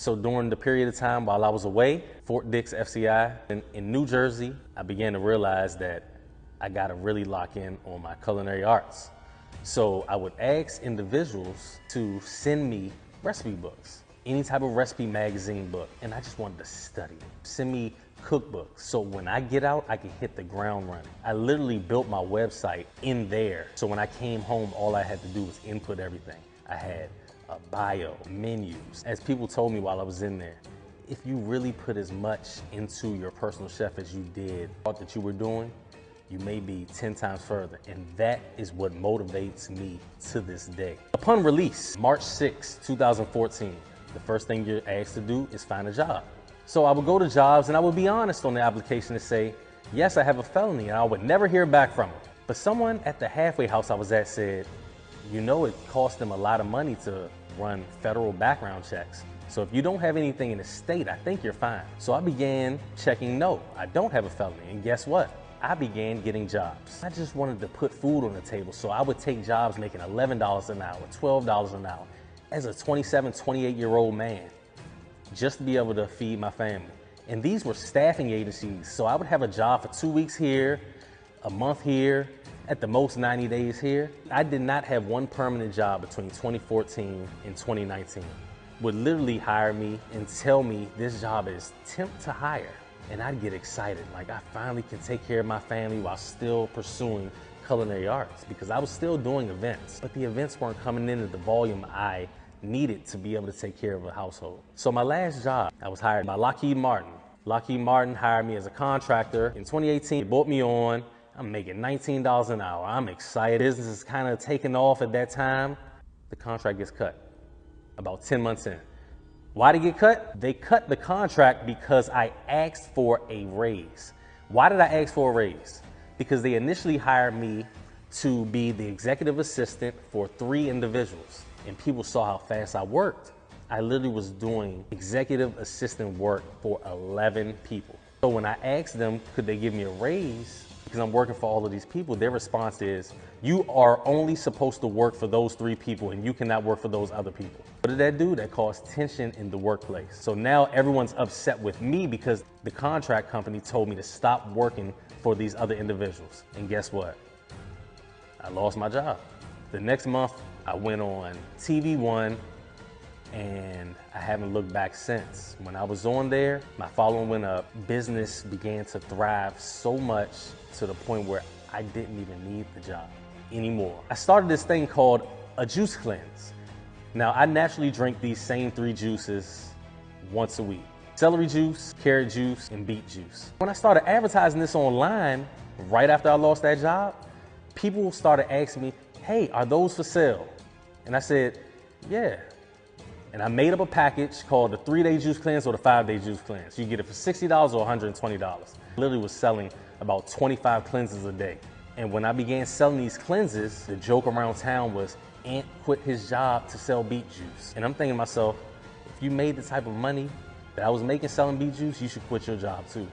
So during the period of time while I was away, Fort Dix FCI in New Jersey, I began to realize that I gotta really lock in on my culinary arts. So I would ask individuals to send me recipe books, any type of recipe magazine book, and I just wanted to study it. Send me cookbooks, so when I get out, I can hit the ground running. I literally built my website in there, so when I came home, all I had to do was input everything. I had a bio, menus. As people told me while I was in there, if you really put as much into your personal chef as you did, thought that you were doing, you may be 10 times further. And that is what motivates me to this day. Upon release, March 6, 2014, the first thing you're asked to do is find a job. So I would go to jobs and I would be honest on the application to say, yes, I have a felony, and I would never hear back from them. But someone at the halfway house I was at said, you know, it cost them a lot of money to run federal background checks. So if you don't have anything in the state, I think you're fine. So I began checking, no, I don't have a felony. And guess what? I began getting jobs. I just wanted to put food on the table. So I would take jobs making $11 an hour, $12 an hour as a 27, 28-year-old man, just to be able to feed my family. And these were staffing agencies. So I would have a job for 2 weeks here, a month here, at the most 90 days here. I did not have one permanent job between 2014 and 2019. Would literally hire me and tell me this job is temp to hire. And I'd get excited, like I finally can take care of my family while still pursuing culinary arts, because I was still doing events, but the events weren't coming in at the volume I needed to be able to take care of a household. So my last job, I was hired by Lockheed Martin. Lockheed Martin hired me as a contractor. In 2018, they brought me on. I'm making $19 an hour. I'm excited. Business is kind of taking off at that time. The contract gets cut about 10 months in. Why did it get cut? They cut the contract because I asked for a raise. Why did I ask for a raise? Because they initially hired me to be the executive assistant for 3 individuals, and people saw how fast I worked. I literally was doing executive assistant work for 11 people. So when I asked them, could they give me a raise, because I'm working for all of these people, their response is, you are only supposed to work for those 3 people and you cannot work for those other people. What did that do? That caused tension in the workplace. So now everyone's upset with me because the contract company told me to stop working for these other individuals. And guess what? I lost my job. The next month, I went on TV One, and I haven't looked back since. When I was on there, my following went up. Business began to thrive so much to the point where I didn't even need the job anymore. I started this thing called a juice cleanse. Now, I naturally drink these same 3 juices once a week: celery juice, carrot juice, and beet juice. When I started advertising this online, right after I lost that job, people started asking me, hey, are those for sale? And I said, yeah. And I made up a package called the 3-day juice cleanse or the 5-day juice cleanse. You get it for $60 or $120. I literally was selling about 25 cleanses a day. And when I began selling these cleanses, the joke around town was, Ant quit his job to sell beet juice. And I'm thinking to myself, if you made the type of money that I was making selling beet juice, you should quit your job too.